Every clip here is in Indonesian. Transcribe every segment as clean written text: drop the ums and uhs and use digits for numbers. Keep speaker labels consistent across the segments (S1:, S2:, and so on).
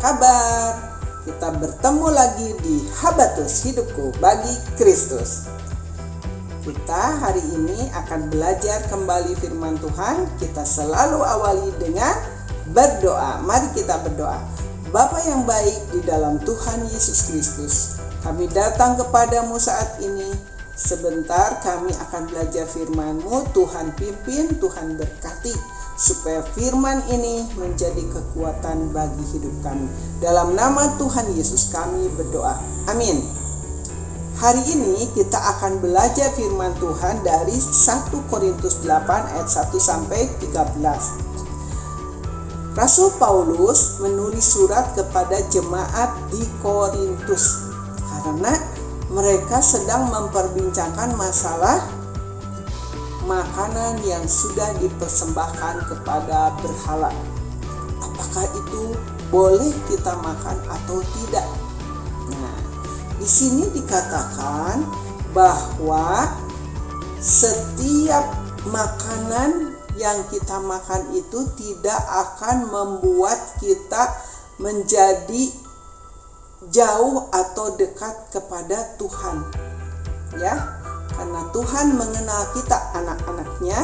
S1: kabar? Kita bertemu lagi di Habatus Hidupku Bagi Kristus. Kita hari ini akan belajar kembali firman Tuhan. Kita selalu awali dengan berdoa. Mari kita berdoa. Bapa yang baik di dalam Tuhan Yesus Kristus, kami datang kepadamu saat ini. Sebentar kami akan belajar firman-Mu. Tuhan pimpin, Tuhan berkati, supaya firman ini menjadi kekuatan bagi hidup kami. Dalam nama Tuhan Yesus kami berdoa. Amin. Hari ini kita akan belajar firman Tuhan dari 1 Korintus 8 ayat 1 sampai 13. Rasul Paulus menulis surat kepada jemaat di Korintus karena mereka sedang memperbincangkan masalah makanan yang sudah dipersembahkan kepada berhala. Apakah itu boleh kita makan atau tidak? Nah, di sini dikatakan bahwa setiap makanan yang kita makan itu tidak akan membuat kita menjadi jauh atau dekat kepada Tuhan. Ya. Karena Tuhan mengenal kita, anak-anaknya,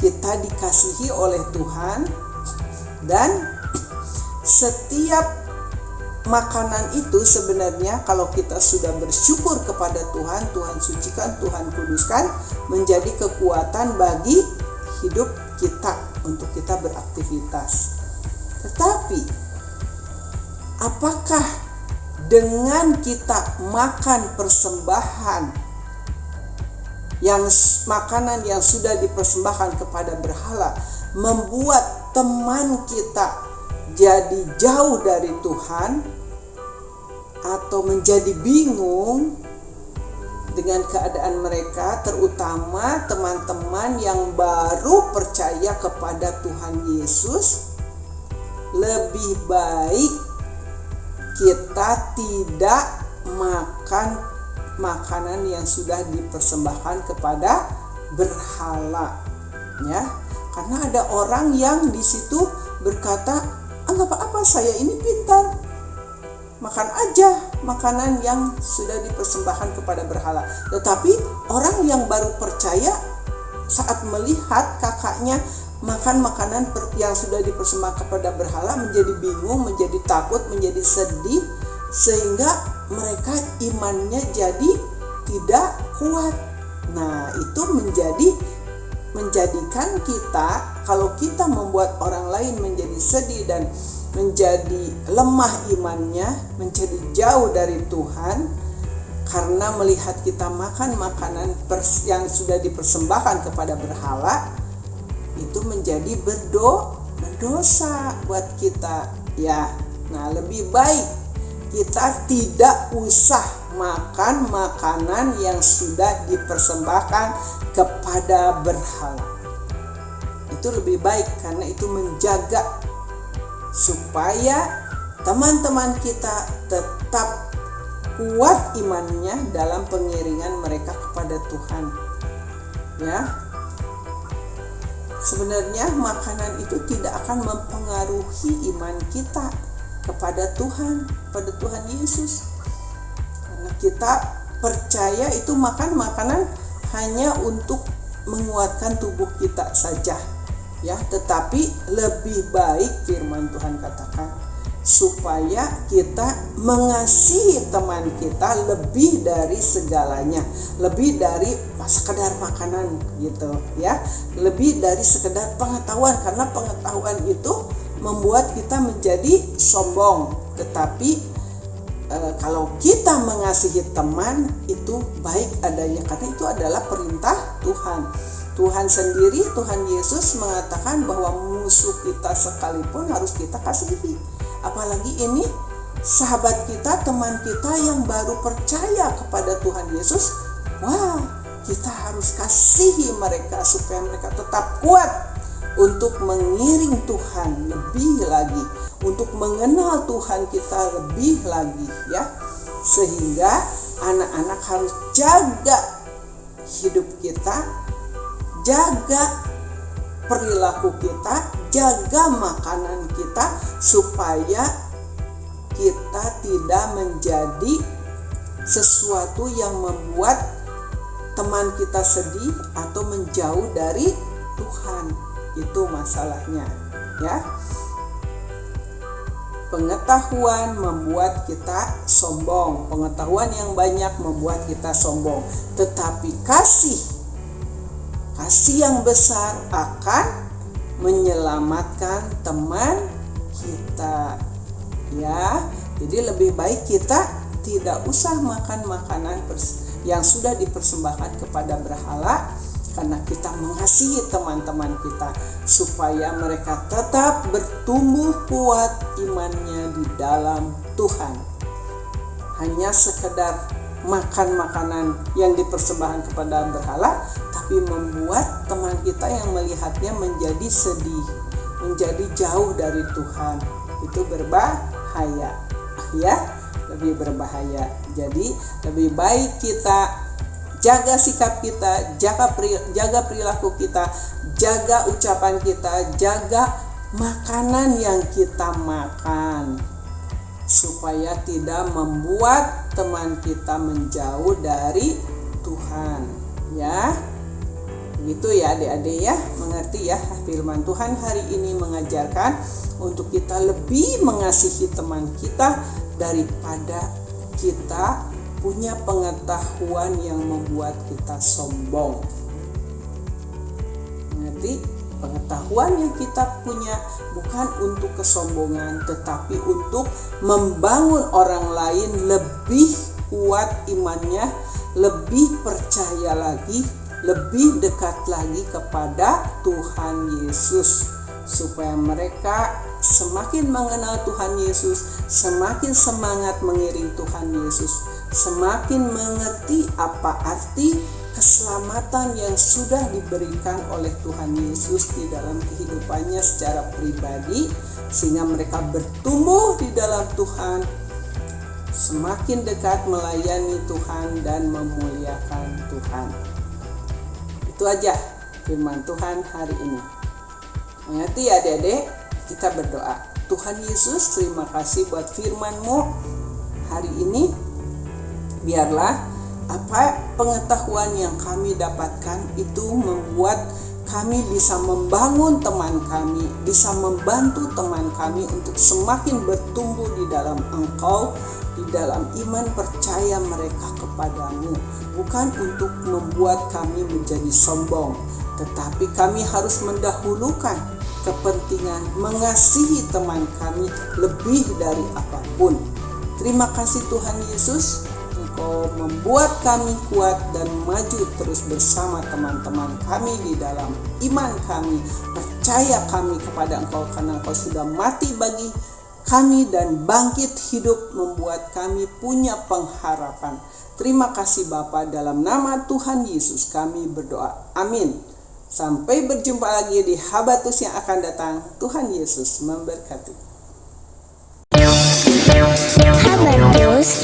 S1: kita dikasihi oleh Tuhan, dan setiap makanan itu sebenarnya kalau kita sudah bersyukur kepada Tuhan, Tuhan sucikan, Tuhan kuduskan, menjadi kekuatan bagi hidup kita untuk kita beraktivitas. Tetapi apakah dengan kita makan persembahan makanan yang sudah dipersembahkan kepada berhala membuat teman kita jadi jauh dari Tuhan atau menjadi bingung dengan keadaan mereka, terutama teman-teman yang baru percaya kepada Tuhan Yesus? Lebih baik kita tidak makan makanan yang sudah dipersembahkan kepada berhala, ya. Karena ada orang yang di situ berkata, "Enggak apa-apa, saya ini pintar. Makan aja makanan yang sudah dipersembahkan kepada berhala." Tetapi orang yang baru percaya saat melihat kakaknya makan makanan yang sudah dipersembahkan kepada berhala menjadi bingung, menjadi takut, menjadi sedih, sehingga mereka imannya jadi tidak kuat. Nah, itu menjadikan kita, kalau kita membuat orang lain menjadi sedih dan menjadi lemah imannya, menjadi jauh dari Tuhan karena melihat kita makan makanan yang sudah dipersembahkan kepada berhala, itu menjadi berdosa buat kita, ya. Nah, lebih baik kita tidak usah makan makanan yang sudah dipersembahkan kepada berhala. Itu lebih baik karena itu menjaga supaya teman-teman kita tetap kuat imannya dalam pengiringan mereka kepada Tuhan. Ya. Sebenarnya makanan itu tidak akan mempengaruhi iman kita kepada Tuhan, pada Tuhan Yesus. Karena kita percaya itu makan makanan hanya untuk menguatkan tubuh kita saja, ya. Tetapi lebih baik firman Tuhan katakan supaya kita mengasihi teman kita lebih dari segalanya, lebih dari sekedar makanan gitu, ya. Lebih dari sekedar pengetahuan, karena pengetahuan itu membuat kita menjadi sombong. Tetapi kalau kita mengasihi teman itu baik adanya, karena itu adalah perintah Tuhan. Tuhan sendiri, Tuhan Yesus mengatakan bahwa musuh kita sekalipun harus kita kasihi. Apalagi ini sahabat kita, teman kita yang baru percaya kepada Tuhan Yesus. Wah, kita harus kasihi mereka supaya mereka tetap kuat untuk mengiring Tuhan lebih lagi, untuk mengenal Tuhan kita lebih lagi, ya. Sehingga anak-anak harus jaga hidup kita, jaga perilaku kita, jaga makanan kita supaya kita tidak menjadi sesuatu yang membuat teman kita sedih atau menjauh dari Tuhan. Itu masalahnya, ya. Pengetahuan membuat kita sombong. Pengetahuan yang banyak membuat kita sombong. Tetapi kasih yang besar akan menyelamatkan teman kita. Ya, jadi lebih baik kita tidak usah makan makanan yang sudah dipersembahkan kepada berhala, karena kita mengasihi teman-teman kita supaya mereka tetap bertumbuh kuat imannya di dalam Tuhan. Hanya sekedar makan makanan yang dipersembahkan kepada berhala, tapi membuat teman kita yang melihatnya menjadi sedih, menjadi jauh dari Tuhan. Itu berbahaya, ya, lebih berbahaya. Jadi lebih baik kita jaga sikap kita, jaga perilaku kita, jaga ucapan kita, jaga makanan yang kita makan, supaya tidak membuat teman kita menjauh dari Tuhan, ya. Begitu ya adik-adik, ya, mengerti ya. Firman Tuhan hari ini mengajarkan untuk kita lebih mengasihi teman kita daripada kita punya pengetahuan yang membuat kita sombong. Mengerti? Pengetahuan yang kita punya bukan untuk kesombongan, tetapi untuk membangun orang lain lebih kuat imannya, lebih percaya lagi, lebih dekat lagi kepada Tuhan Yesus, supaya mereka semakin mengenal Tuhan Yesus, semakin semangat mengiring Tuhan Yesus, semakin mengerti apa arti keselamatan yang sudah diberikan oleh Tuhan Yesus di dalam kehidupannya secara pribadi, sehingga mereka bertumbuh di dalam Tuhan, semakin dekat melayani Tuhan dan memuliakan Tuhan. Itu aja firman Tuhan hari ini. Mengerti ya adik-adik? Kita berdoa. Tuhan Yesus, terima kasih buat firman-Mu hari ini. Biarlah apa pengetahuan yang kami dapatkan itu membuat kami bisa membangun teman kami, bisa membantu teman kami untuk semakin bertumbuh di dalam Engkau, di dalam iman percaya mereka kepadamu. Bukan untuk membuat kami menjadi sombong, tetapi kami harus mendahulukan kepentingan mengasihi teman kami lebih dari apapun. Terima kasih Tuhan Yesus, Engkau membuat kami kuat dan maju terus bersama teman-teman kami di dalam iman kami, percaya kami kepada Engkau, karena Engkau sudah mati bagi kami dan bangkit hidup membuat kami punya pengharapan. Terima kasih Bapa, dalam nama Tuhan Yesus kami berdoa. Amin. Sampai berjumpa lagi di Habatus yang akan datang. Tuhan Yesus memberkati.
S2: Habatus